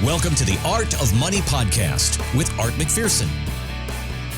Welcome to the Art of Money podcast with Art McPherson.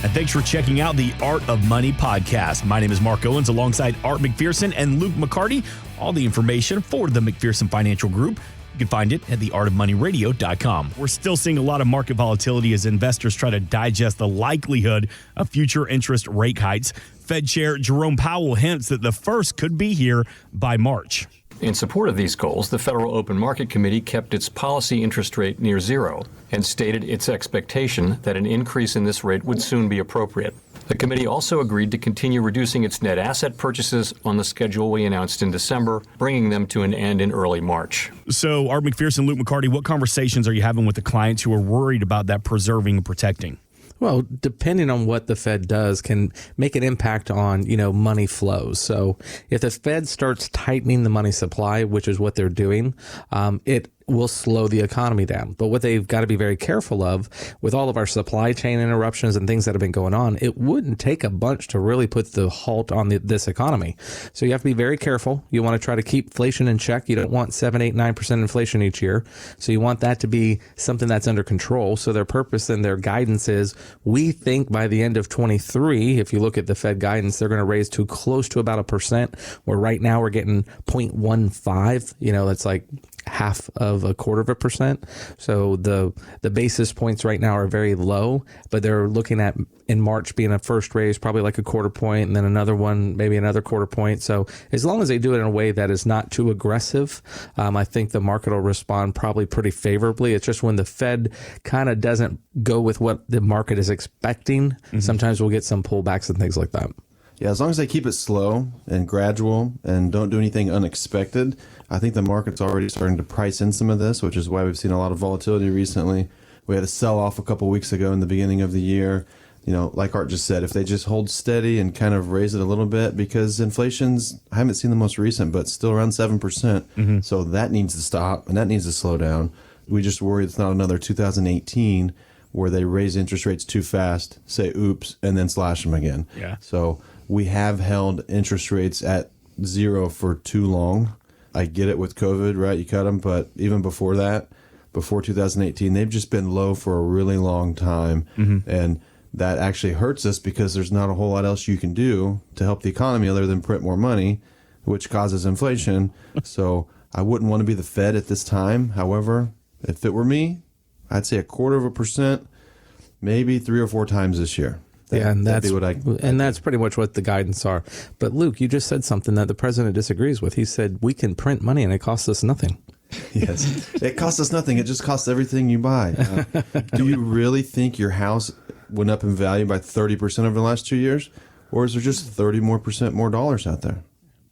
And thanks for checking out the Art of Money podcast. My name is Mark Owens alongside Art McPherson and Luke McCarty. All the information for the McPherson Financial Group, you can find it at theartofmoneyradio.com. We're still seeing a lot of market volatility as investors try to digest the likelihood of future interest rate hikes. Fed Chair Jerome Powell hints that the first could be here by March. In support of these goals, the Federal Open Market Committee kept its policy interest rate near zero and stated its expectation that an increase in this rate would soon be appropriate. The committee also agreed to continue reducing its net asset purchases on the schedule we announced in December, bringing them to an end in early March. So, Art McPherson, Luke McCarty, what conversations are you having with the clients who are worried about that preserving and protecting? Well, depending on what the Fed does can make an impact on, money flows. So if the Fed starts tightening the money supply, which is what they're doing, it will slow the economy down. But what they've got to be very careful of with all of our supply chain interruptions and things that have been going on, it wouldn't take a bunch to really put the halt on this economy. So you have to be very careful. You want to try to keep inflation in check. You don't want 7, 8, 9% inflation each year. So you want that to be something that's under control. So their purpose and their guidance is, we think by the end of 23, if you look at the Fed guidance, they're going to raise to close to about 1%, where right now we're getting 0.15. That's like half of 0.25%. So the basis points right now are very low, but they're looking at in March being a first raise, probably like 0.25 point, and then another one, maybe another 0.25 point. So as long as they do it in a way that is not too aggressive, I think the market will respond probably pretty favorably. It's just when the Fed kind of doesn't go with what the market is expecting, sometimes we'll get some pullbacks and things like that. Yeah, as long as they keep it slow and gradual and don't do anything unexpected, I think the market's already starting to price in some of this, which is why we've seen a lot of volatility recently. We had a sell-off a couple weeks ago in the beginning of the year. Like Art just said, if they just hold steady and kind of raise it a little bit, because inflation's, I haven't seen the most recent, but still around 7%. So that needs to stop and that needs to slow down. We just worry it's not another 2018 where they raise interest rates too fast, say oops, and then slash them again. Yeah. So we have held interest rates at zero for too long. I get it with COVID, right? You cut them, but even before that, before 2018, they've just been low for a really long time. And that actually hurts us because there's not a whole lot else you can do to help the economy other than print more money, which causes inflation. So I wouldn't want to be the Fed at this time. However, if it were me, I'd say 0.25%, maybe 3 or 4 times this year. That's pretty much what the guidance are. But Luke, you just said something that the president disagrees with. He said we can print money and it costs us nothing. Yes, it costs us nothing. It just costs everything you buy. Do you really think your house went up in value by 30% over the last 2 years? Or is there just 30% more dollars out there?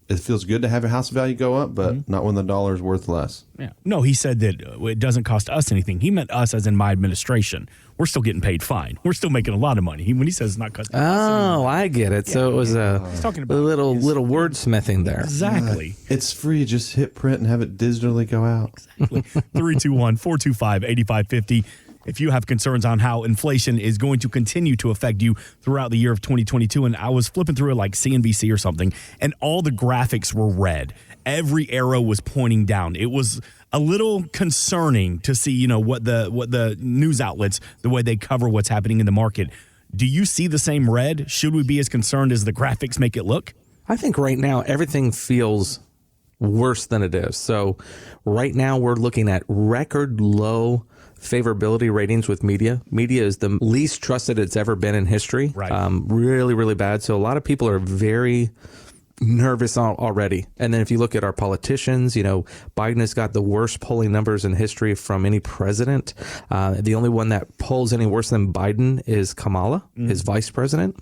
It feels good to have your house value go up, but not when the dollar is worth less. Yeah. No, he said that it doesn't cost us anything. He meant us as in my administration. We're still getting paid fine. We're still making a lot of money. When he says it's not costing us anything. I get it. Yeah. So it was a little wordsmithing there. Exactly. It's free. Just hit print and have it digitally go out. Exactly. 321-425-8550. If you have concerns on how inflation is going to continue to affect you throughout the year of 2022, and I was flipping through it like CNBC or something, and all the graphics were red. Every arrow was pointing down. It was a little concerning to see, what the news outlets, the way they cover what's happening in the market. Do you see the same red? Should we be as concerned as the graphics make it look? I think right now everything feels worse than it is. So right now we're looking at record low favorability ratings with media. Media is the least trusted it's ever been in history. Right. Really, really bad. So a lot of people are very nervous already. And then if you look at our politicians, Biden has got the worst polling numbers in history from any president. The only one that polls any worse than Biden is Kamala, his vice president.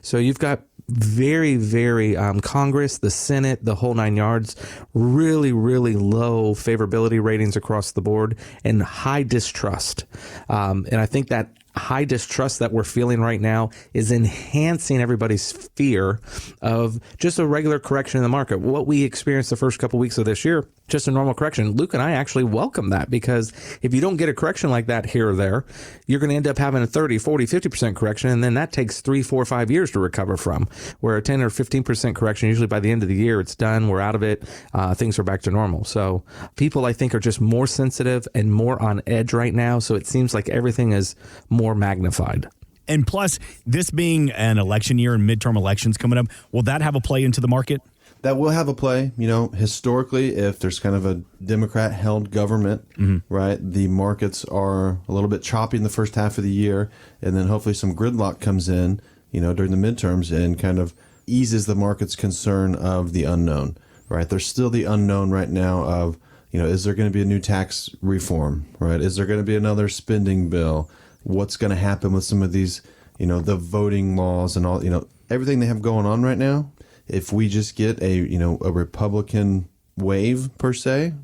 So you've got very, very Congress, the Senate, the whole 9 yards, really, really low favorability ratings across the board and high distrust. And I think that high distrust that we're feeling right now is enhancing everybody's fear of just a regular correction in the market. What we experienced the first couple of weeks of this year just a normal correction. Luke and I actually welcome that, because if you don't get a correction like that here or there, you're going to end up having a 30, 40, 50% correction, and then that takes 3, 4, 5 years to recover from, where a 10 or 15% correction, usually by the end of the year, it's done, we're out of it, things are back to normal. So people, I think, are just more sensitive and more on edge right now, so it seems like everything is more magnified. And plus, this being an election year and midterm elections coming up, will that have a play into the market? That will have a play. Historically, if there's kind of a Democrat-held government, right, the markets are a little bit choppy in the first half of the year, and then hopefully some gridlock comes in, during the midterms and kind of eases the market's concern of the unknown, right? There's still the unknown right now of, is there going to be a new tax reform, right? Is there going to be another spending bill? What's going to happen with some of these, the voting laws and all, everything they have going on right now. If we just get a Republican wave per se,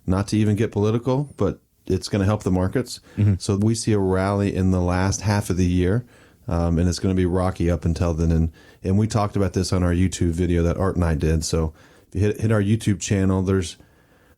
not to even get political, but it's going to help the markets. So we see a rally in the last half of the year, and it's going to be rocky up until then. And we talked about this on our YouTube video that Art and I did. So if you hit our YouTube channel, there's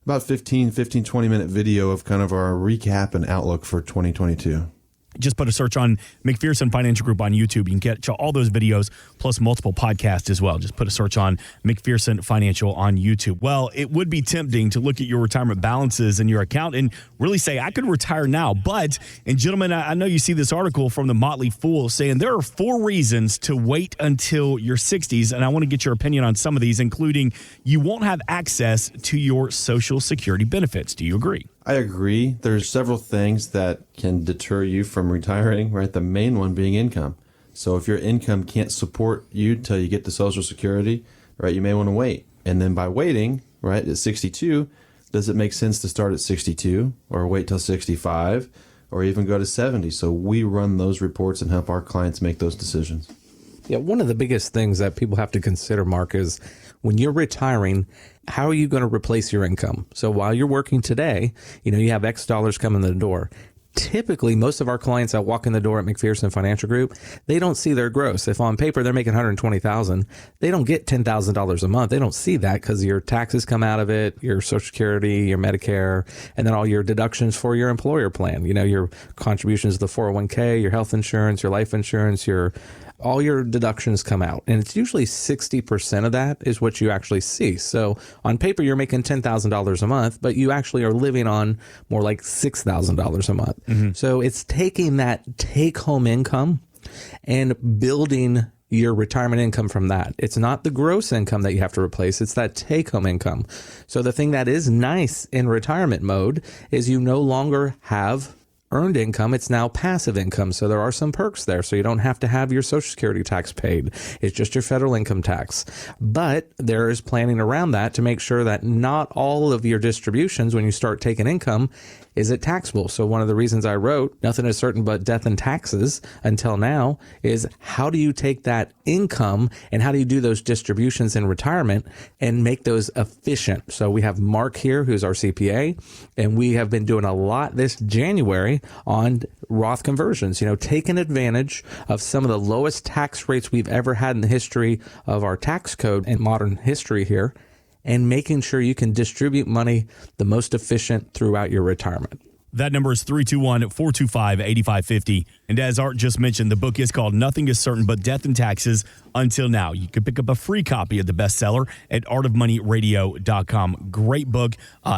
about 20 minute video of kind of our recap and outlook for 2022. Just put a search on McPherson Financial Group on YouTube. You can get all those videos plus multiple podcasts as well. Just put a search on McPherson Financial on YouTube. Well, it would be tempting to look at your retirement balances in your account and really say, I could retire now. But, and gentlemen, I know you see this article from the Motley Fool saying there are 4 reasons to wait until your 60s. And I want to get your opinion on some of these, including you won't have access to your Social Security benefits. Do you agree? I agree. There's several things that can deter you from retiring, right? The main one being income. So if your income can't support you till you get to Social Security, right, you may want to wait. And then by waiting, right, at 62, does it make sense to start at 62 or wait till 65 or even go to 70? So we run those reports and help our clients make those decisions. Yeah, one of the biggest things that people have to consider, Mark, is when you're retiring, how are you going to replace your income? So while you're working today, you have X dollars coming in the door. Typically, most of our clients that walk in the door at McPherson Financial Group, they don't see their gross. If on paper they're making $120,000, they don't get $10,000 a month. They don't see that because your taxes come out of it, your Social Security, your Medicare, and then all your deductions for your employer plan. Your contributions to the 401k, your health insurance, your life insurance, all your deductions come out. And it's usually 60% of that is what you actually see. So on paper, you're making $10,000 a month, but you actually are living on more like $6,000 a month. So it's taking that take-home income and building your retirement income from that. It's not the gross income that you have to replace. It's that take-home income. So the thing that is nice in retirement mode is you no longer have earned income. It's now passive income. So there are some perks there. So you don't have to have your Social Security tax paid. It's just your federal income tax. But there is planning around that to make sure that not all of your distributions, when you start taking income, is it taxable? So one of the reasons I wrote Nothing is Certain But Death and Taxes until now is how do you take that income and how do you do those distributions in retirement and make those efficient? So we have Mark here, who's our CPA, and we have been doing a lot this January on Roth conversions, taking advantage of some of the lowest tax rates we've ever had in the history of our tax code and modern history here, and making sure you can distribute money the most efficient throughout your retirement. That number is 321-425-8550. And as Art just mentioned, the book is called Nothing is Certain But Death and Taxes Until Now. You can pick up a free copy of the bestseller at artofmoneyradio.com. Great book,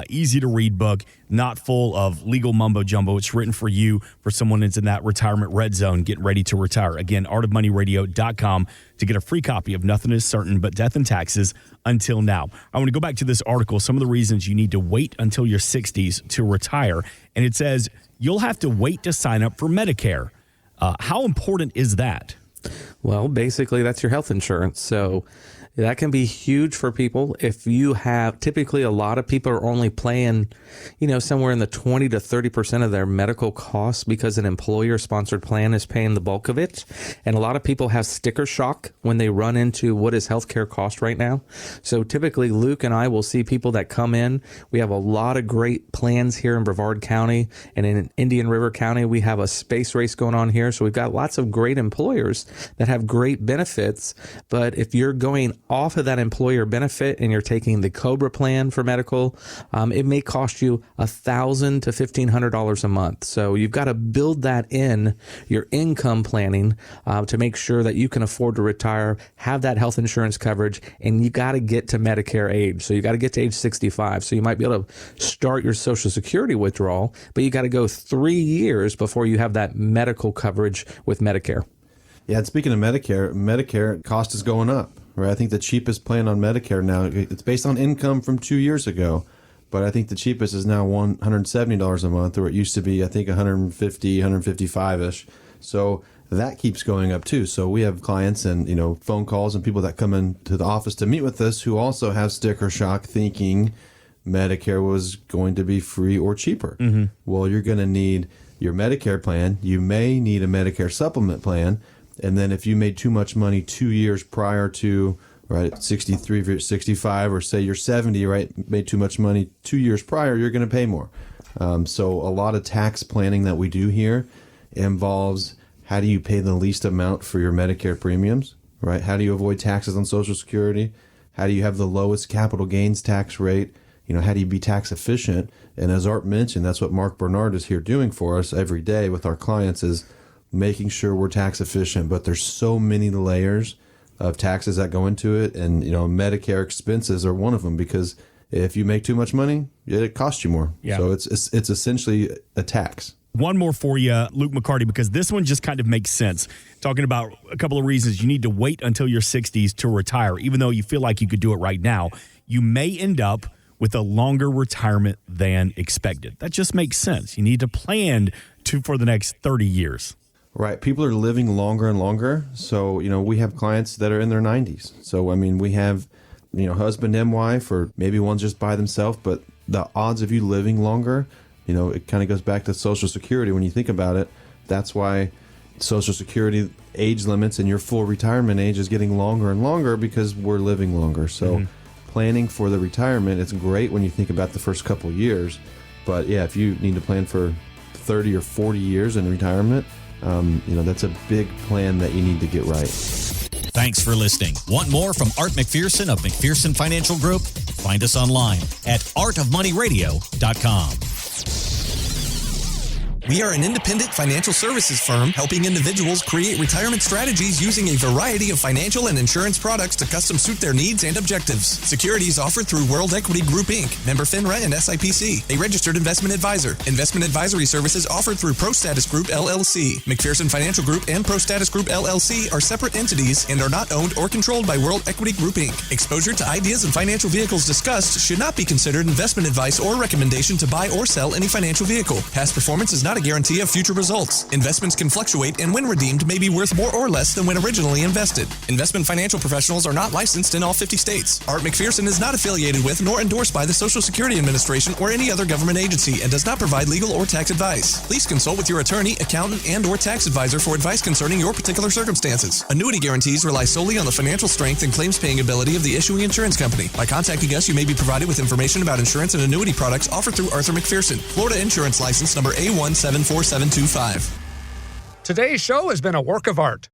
easy to read book, not full of legal mumbo jumbo. It's written for you, for someone that's in that retirement red zone, getting ready to retire. Again, artofmoneyradio.com to get a free copy of Nothing is Certain But Death and Taxes Until Now. I want to go back to this article, some of the reasons you need to wait until your 60s to retire. And it says you'll have to wait to sign up for Medicare. How important is that? Well, basically, that's your health insurance. So that can be huge for people. If you have, typically a lot of people are only paying, somewhere in the 20 to 30% of their medical costs because an employer-sponsored plan is paying the bulk of it. And a lot of people have sticker shock when they run into what is healthcare cost right now. So typically, Luke and I will see people that come in. We have a lot of great plans here in Brevard County, and in Indian River County, we have a space race going on here. So we've got lots of great employers that have great benefits. But if you're going off of that employer benefit and you're taking the COBRA plan for medical, it may cost you $1,000 to $1,500 a month. So you've got to build that in your income planning to make sure that you can afford to retire, have that health insurance coverage, and you got to get to Medicare age. So you got to get to age 65. So you might be able to start your Social Security withdrawal, but you got to go 3 years before you have that medical coverage with Medicare. Yeah, and speaking of Medicare cost is going up, right? I think the cheapest plan on Medicare now, it's based on income from 2 years ago, but I think the cheapest is now $170 a month, or it used to be, I think, $150, $155-ish. So that keeps going up too. So we have clients and, phone calls and people that come into the office to meet with us who also have sticker shock thinking Medicare was going to be free or cheaper. Mm-hmm. Well, you're going to need your Medicare plan. You may need a Medicare supplement plan. And then if you made too much money 2 years prior to, right, 63, 65, or say you're 70, right, made too much money 2 years prior, you're going to pay more. So a lot of tax planning that we do here involves how do you pay the least amount for your Medicare premiums, right? How do you avoid taxes on Social Security? How do you have the lowest capital gains tax rate? How do you be tax efficient? And as Art mentioned, that's what Mark Bernard is here doing for us every day with our clients, is making sure we're tax efficient. But there's so many layers of taxes that go into it. And, Medicare expenses are one of them, because if you make too much money, it costs you more. Yeah. So it's essentially a tax. One more for you, Luke McCarty, because this one just kind of makes sense. Talking about a couple of reasons you need to wait until your 60s to retire, even though you feel like you could do it right now. You may end up with a longer retirement than expected. That just makes sense. You need to plan for the next 30 years. Right. People are living longer and longer. So, we have clients that are in their 90s. So, we have, husband and wife, or maybe one's just by themselves, but the odds of you living longer, it kind of goes back to Social Security. When you think about it, that's why Social Security age limits and your full retirement age is getting longer and longer, because we're living longer. So planning for the retirement, it's great when you think about the first couple years. But yeah, if you need to plan for 30 or 40 years in retirement, that's a big plan that you need to get right. Thanks for listening. Want more from Art McPherson of McPherson Financial Group? Find us online at artofmoneyradio.com. We are an independent financial services firm helping individuals create retirement strategies using a variety of financial and insurance products to custom suit their needs and objectives. Securities offered through World Equity Group, Inc., member FINRA and SIPC, a registered investment advisor. Investment advisory services offered through ProStatus Group, LLC. McPherson Financial Group and ProStatus Group, LLC are separate entities and are not owned or controlled by World Equity Group, Inc. Exposure to ideas and financial vehicles discussed should not be considered investment advice or recommendation to buy or sell any financial vehicle. Past performance is not a guarantee of future results. Investments can fluctuate and when redeemed may be worth more or less than when originally invested. Investment financial professionals are not licensed in all 50 states. Art McPherson is not affiliated with nor endorsed by the Social Security Administration or any other government agency and does not provide legal or tax advice. Please consult with your attorney, accountant, and or tax advisor for advice concerning your particular circumstances. Annuity guarantees rely solely on the financial strength and claims paying ability of the issuing insurance company. By contacting us, you may be provided with information about insurance and annuity products offered through Arthur McPherson. Florida Insurance License number A174725. Today's show has been a work of art.